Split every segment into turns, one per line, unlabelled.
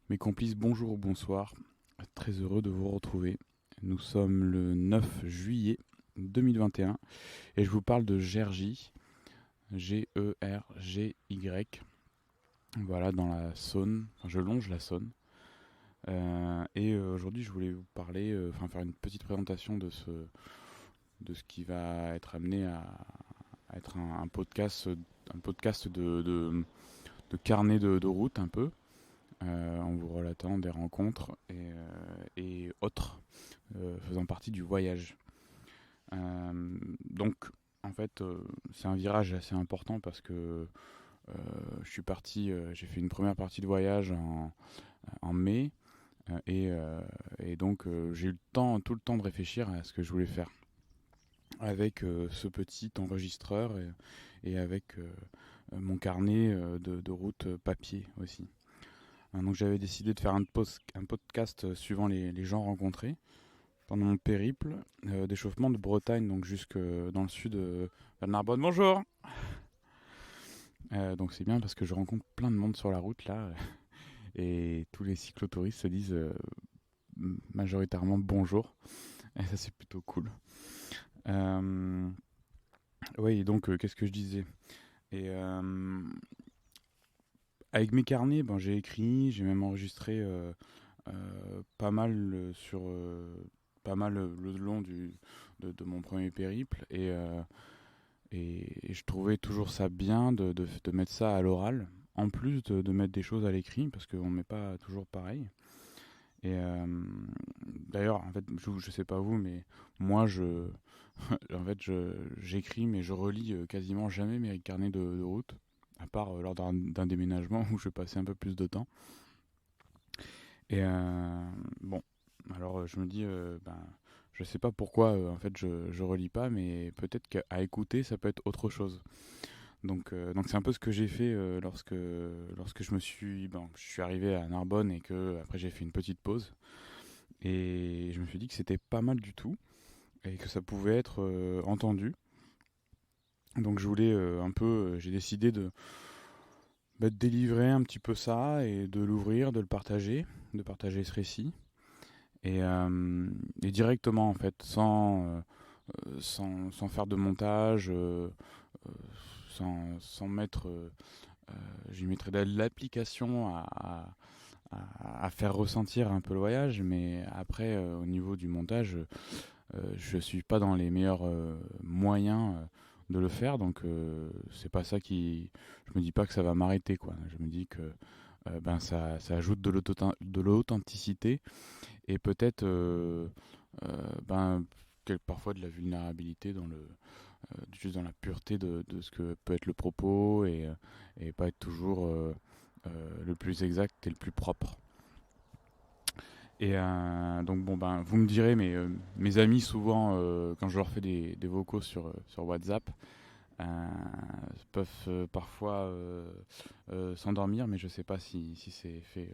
Mes complices, bonjour ou bonsoir. Très heureux de vous retrouver. Nous sommes le 9 juillet 2021 et je vous parle de Gergy, Gergy. Voilà, dans la Saône. Enfin, je longe la Saône. Aujourd'hui, je voulais vous parler, faire une petite présentation de ce qui va être amené à être un podcast de carnet de route un peu. En vous relatant des rencontres et autres faisant partie du voyage. Donc, en fait, c'est un virage assez important parce que je suis parti, j'ai fait une première partie de voyage en mai et donc j'ai eu tout le temps de réfléchir à ce que je voulais faire avec ce petit enregistreur et avec mon carnet de route papier aussi. Donc j'avais décidé de faire un podcast suivant les gens rencontrés pendant mon périple d'échauffement de Bretagne, donc jusque dans le sud vers Narbonne. Bonjour. Donc c'est bien parce que je rencontre plein de monde sur la route là, et tous les cyclotouristes se disent majoritairement bonjour, et ça c'est plutôt cool. Euh, oui, donc qu'est-ce que je disais. Et avec mes carnets, ben, j'ai écrit, j'ai même enregistré pas mal pas mal le long de mon premier périple et je trouvais toujours ça bien de mettre ça à l'oral en plus de mettre des choses à l'écrit parce qu'on ne met pas toujours pareil. Et d'ailleurs, en fait, je sais pas vous, mais moi, en fait, j'écris, mais je relis quasiment jamais mes carnets de route, à part lors d'un déménagement où je passais un peu plus de temps. Et bon, alors je me dis, je sais pas pourquoi en fait je relis pas, mais peut-être qu'à écouter ça peut être autre chose. Donc c'est un peu ce que j'ai fait lorsque je suis arrivé à Narbonne et que après j'ai fait une petite pause et je me suis dit que c'était pas mal du tout et que ça pouvait être entendu. Donc je voulais j'ai décidé de délivrer un petit peu ça et de l'ouvrir, de partager ce récit. Et directement en fait, sans faire de montage, sans mettre, j'y mettrais de l'application à faire ressentir un peu le voyage, mais après au niveau du montage, je suis pas dans les meilleurs moyens de le faire, donc c'est pas ça qui, je me dis pas que ça va m'arrêter quoi, je me dis que ça ajoute de l'authenticité et peut-être parfois de la vulnérabilité juste dans la pureté de ce que peut être le propos et pas être toujours le plus exact et le plus propre. Et donc bon ben vous me direz mais mes amis souvent quand je leur fais des vocaux sur WhatsApp euh, peuvent parfois s'endormir mais je sais pas si c'est fait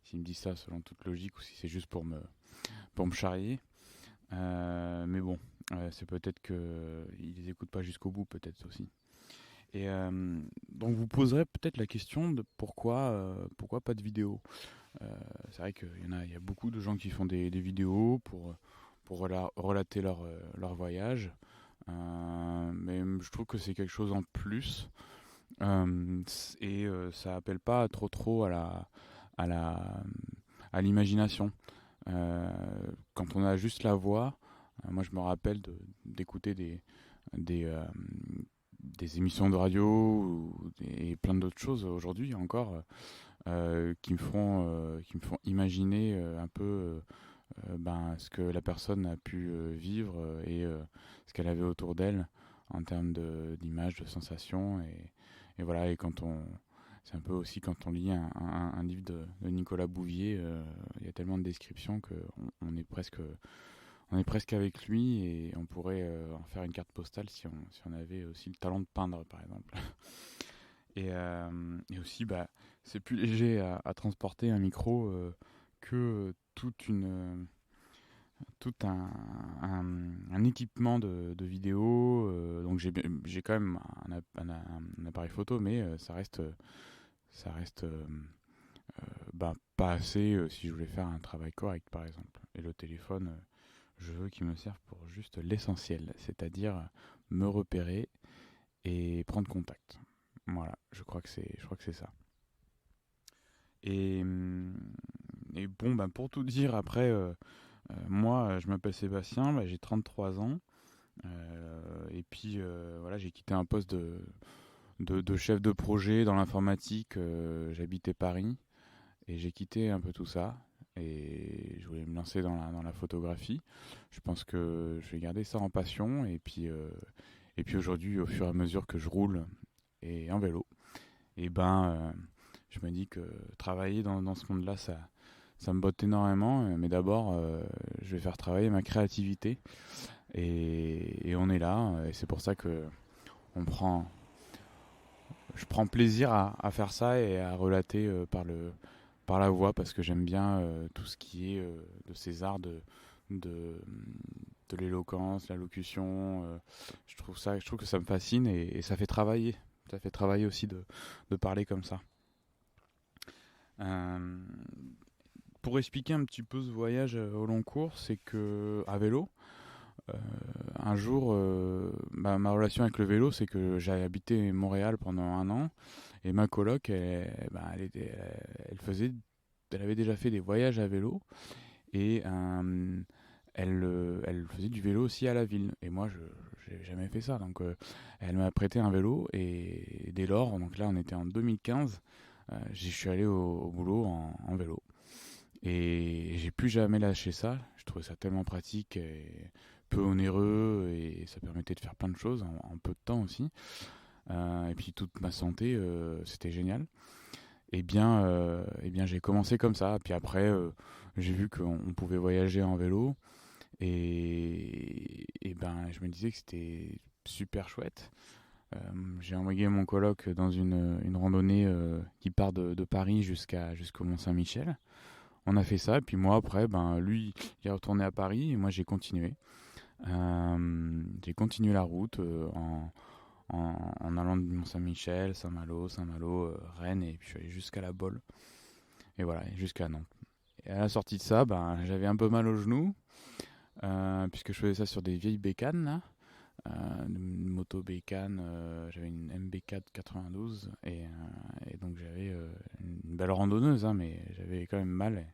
s'ils me disent ça selon toute logique ou si c'est juste pour me charrier. Mais bon, c'est peut-être qu'ils les écoutent pas jusqu'au bout, peut-être aussi. Et donc vous poserez peut-être la question de pourquoi pas de vidéo. C'est vrai il y a beaucoup de gens qui font des vidéos pour relater leur voyage. Mais je trouve que c'est quelque chose en plus. Ça appelle pas trop à la, à l'imagination. Euh, Quand on a juste la voix, moi je me rappelle d'écouter des, euh, des émissions de radio et plein d'autres choses aujourd'hui encore qui me font imaginer un peu ce que la personne a pu vivre et ce qu'elle avait autour d'elle en termes d'images, de sensations et voilà et quand on c'est un peu aussi quand on lit un livre de Nicolas Bouvier, il y a tellement de descriptions on est on est presque avec lui et on pourrait en faire une carte postale si on avait aussi le talent de peindre par exemple. Et aussi, c'est plus léger à transporter un micro que tout un équipement de vidéo. Donc j'ai quand même un appareil photo, mais ça reste pas assez si je voulais faire un travail correct, par exemple. Et le téléphone, je veux qu'il me serve pour juste l'essentiel, c'est-à-dire me repérer et prendre contact. Voilà, je crois que c'est ça. Et, et bon, pour tout dire, après, moi, je m'appelle Sébastien, j'ai 33 ans. Et puis, voilà, j'ai quitté un poste de chef de projet dans l'informatique. J'habitais Paris et j'ai quitté un peu tout ça. Et je voulais me lancer dans la photographie. Je pense que je vais garder ça en passion. Et puis aujourd'hui, au fur et à mesure que je roule et en vélo, et je me dis que travailler dans ce monde-là, ça me botte énormément. Mais d'abord, je vais faire travailler ma créativité. Et on est là. Et c'est pour ça que on prend, je prends plaisir à faire ça et à relater par la voix parce que j'aime bien tout ce qui est de ces arts de, de l'éloquence, la locution. Je trouve que ça me fascine et ça fait travailler. Ça fait travailler aussi de parler comme ça. Euh, pour expliquer un petit peu ce voyage au long cours, c'est que à vélo, euh, un jour, ma relation avec le vélo, c'est que j'ai habité Montréal pendant 1 an et ma coloc, elle avait déjà fait des voyages à vélo et elle faisait du vélo aussi à la ville. Et moi, je n'ai jamais fait ça. Donc, elle m'a prêté un vélo et dès lors, donc là, on était en 2015, je suis allé au boulot en vélo. Et j'ai plus jamais lâché ça. Je trouvais ça tellement pratique et peu onéreux et ça permettait de faire plein de choses en peu de temps aussi. Et puis toute ma santé, c'était génial. J'ai commencé comme ça. Puis après, j'ai vu qu'on pouvait voyager en vélo je me disais que c'était super chouette. Euh, j'ai envoyé mon coloc dans une randonnée qui part de Paris jusqu'au Mont-Saint-Michel. On a fait ça, et puis moi après, lui, il est retourné à Paris, et moi j'ai continué. J'ai continué la route en allant de Mont-Saint-Michel, Saint-Malo, Rennes, et puis je suis allé jusqu'à La Baule, et voilà, jusqu'à Nantes. Et à la sortie de ça, j'avais un peu mal au genou, puisque je faisais ça sur des vieilles bécanes, là. Une moto bécane, j'avais une MB4 92, et donc j'avais une belle randonneuse, hein, mais j'avais quand même mal.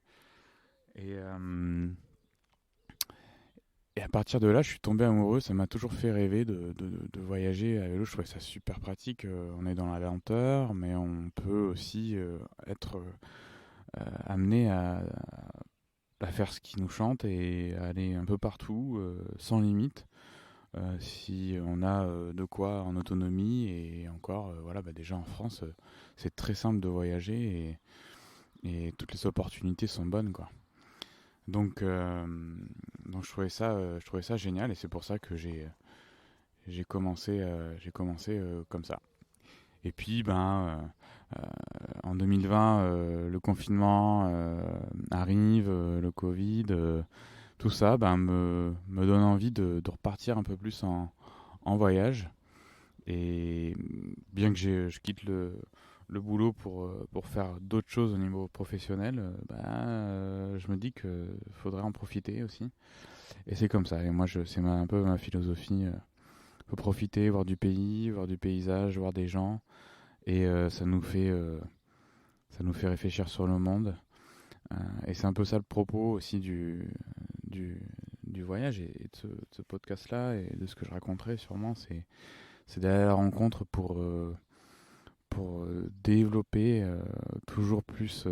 Et, euh, et à partir de là, je suis tombé amoureux. Ça m'a toujours fait rêver de voyager à vélo. Je trouvais ça super pratique. On est dans la lenteur, mais on peut aussi être amené à faire ce qui nous chante et à aller un peu partout, sans limite, si on a de quoi en autonomie. Et encore, voilà, déjà en France, c'est très simple de voyager et toutes les opportunités sont bonnes, quoi. Donc, euh, donc je trouvais ça génial et c'est pour ça que j'ai commencé comme ça. Et puis en 2020, le confinement arrive, le Covid, tout ça me donne envie de repartir un peu plus en voyage. Et bien que je quitte le boulot pour faire d'autres choses au niveau professionnel, je me dis qu'il faudrait en profiter aussi. Et c'est comme ça. Et moi, c'est un peu ma philosophie. Faut profiter, voir du pays, voir du paysage, voir des gens. Et ça nous fait réfléchir sur le monde. Et c'est un peu ça le propos aussi du, du voyage et de ce podcast-là et de ce que je raconterai sûrement. C'est d'aller à la rencontre pour développer toujours plus,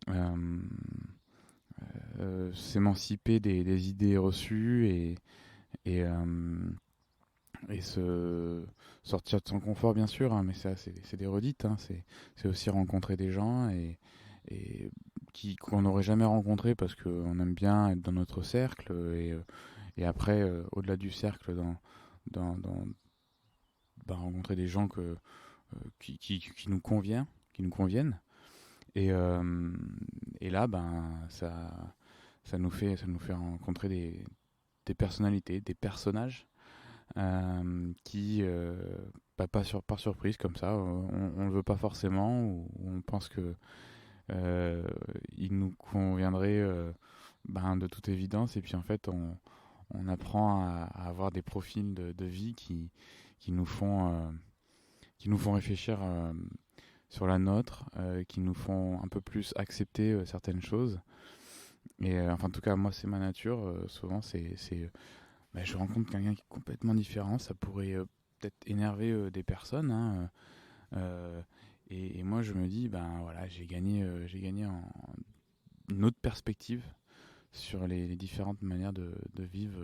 euh, s'émanciper des idées reçues et se sortir de son confort bien sûr, hein, mais ça c'est des redites, hein, c'est aussi rencontrer des gens et qu'on n'aurait jamais rencontré parce qu'on aime bien être dans notre cercle et après au-delà du cercle dans rencontrer des gens qui nous qui nous conviennent et, et là ça nous fait rencontrer des personnalités, des personnages qui, par surprise comme ça, on ne le veut pas forcément, ou on pense que il nous conviendrait de toute évidence. Et puis en fait, on apprend à avoir des profils de vie qui nous font, qui nous font réfléchir sur la nôtre, qui nous font un peu plus accepter certaines choses. Et enfin, en tout cas, moi, c'est ma nature. Souvent, je rencontre quelqu'un qui est complètement différent. Ça pourrait peut-être énerver des personnes, hein, et moi, je me dis, ben voilà, j'ai gagné une autre perspective sur les différentes manières de vivre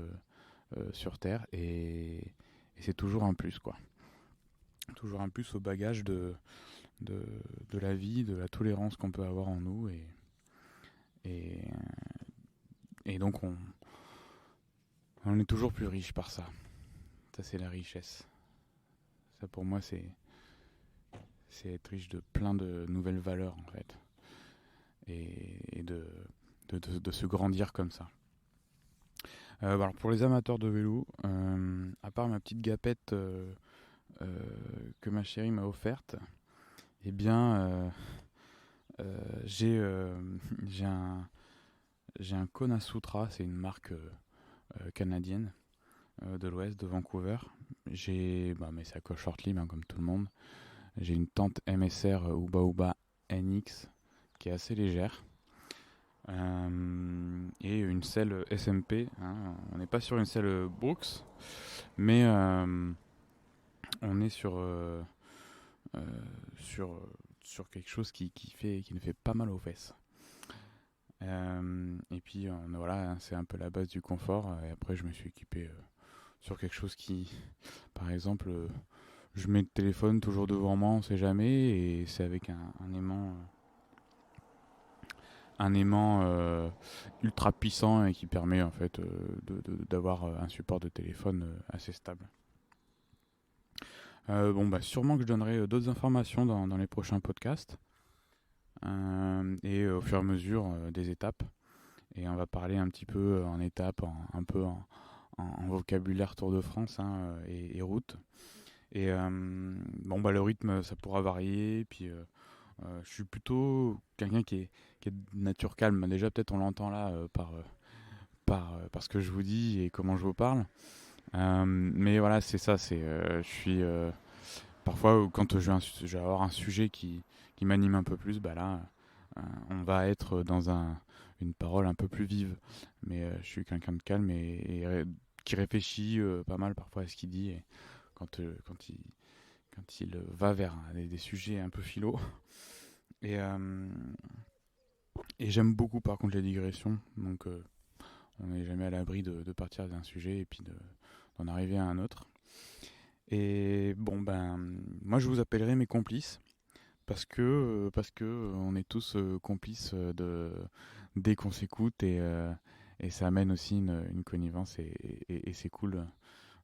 sur Terre, et c'est toujours un plus, quoi. Toujours un plus au bagage de, de la vie, de la tolérance qu'on peut avoir en nous, et, et donc on est toujours plus riche par ça. Ça, c'est la richesse. Ça, pour moi, c'est être riche de plein de nouvelles valeurs, en fait, et de se grandir comme ça. Alors pour les amateurs de vélo, à part ma petite gapette que ma chérie m'a offerte, eh bien, j'ai j'ai un, j'ai un Kona Sutra, c'est une marque canadienne de l'Ouest, de Vancouver. Mais c'est à coche short-lib, hein, comme tout le monde. J'ai une tente MSR Uba Uba NX qui est assez légère. Et une selle SMP, hein. On n'est pas sur une selle Brooks, mais on est euh, sur, sur quelque chose qui nous fait pas mal aux fesses. Et puis voilà, hein, c'est un peu la base du confort. Et après, je me suis équipé sur quelque chose qui, par exemple, je mets le téléphone toujours devant moi, on sait jamais, et c'est avec un aimant ultra puissant et qui permet en fait d'avoir un support de téléphone assez stable. Sûrement que je donnerai d'autres informations dans les prochains podcasts, et au fur et à mesure des étapes. Et on va parler un petit peu en étapes, un peu en vocabulaire Tour de France, hein, et route. Et le rythme, ça pourra varier. Puis je suis plutôt quelqu'un qui est de nature calme. Déjà, peut-être on l'entend là par ce que je vous dis et comment je vous parle. Mais voilà, c'est ça. Je suis parfois quand je vais avoir un sujet qui m'anime un peu plus, bah là, on va être dans une parole un peu plus vive. Mais je suis quelqu'un de calme et qui réfléchit pas mal parfois à ce qu'il dit. Et quand il va vers des sujets un peu philo. Et, euh, et j'aime beaucoup par contre les digressions. Donc on n'est jamais à l'abri de partir d'un sujet et puis d'en arriver à un autre. Et moi je vous appellerai mes complices parce que on est tous complices dès qu'on s'écoute, et ça amène aussi une connivence, et c'est cool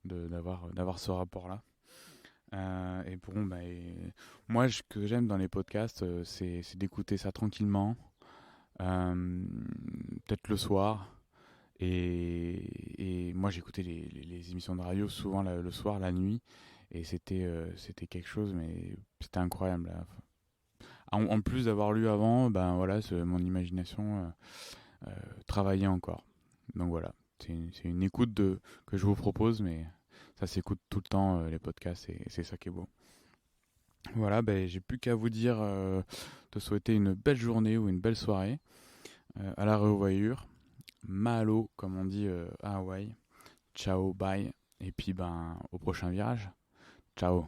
d'avoir ce rapport-là. Moi, ce que j'aime dans les podcasts, c'est d'écouter ça tranquillement, peut-être le soir. Et moi, j'écoutais les émissions de radio souvent le soir, la nuit, et c'était quelque chose, mais c'était incroyable, là. En plus d'avoir lu avant, ben voilà, mon imagination travaillait encore. Donc voilà, c'est une écoute que je vous propose, mais ça s'écoute tout le temps, les podcasts, et c'est ça qui est beau. Voilà, j'ai plus qu'à vous dire de souhaiter une belle journée ou une belle soirée. À la revoyure. Mahalo, comme on dit à Hawaï. Ciao, bye. Et puis au prochain virage. Ciao.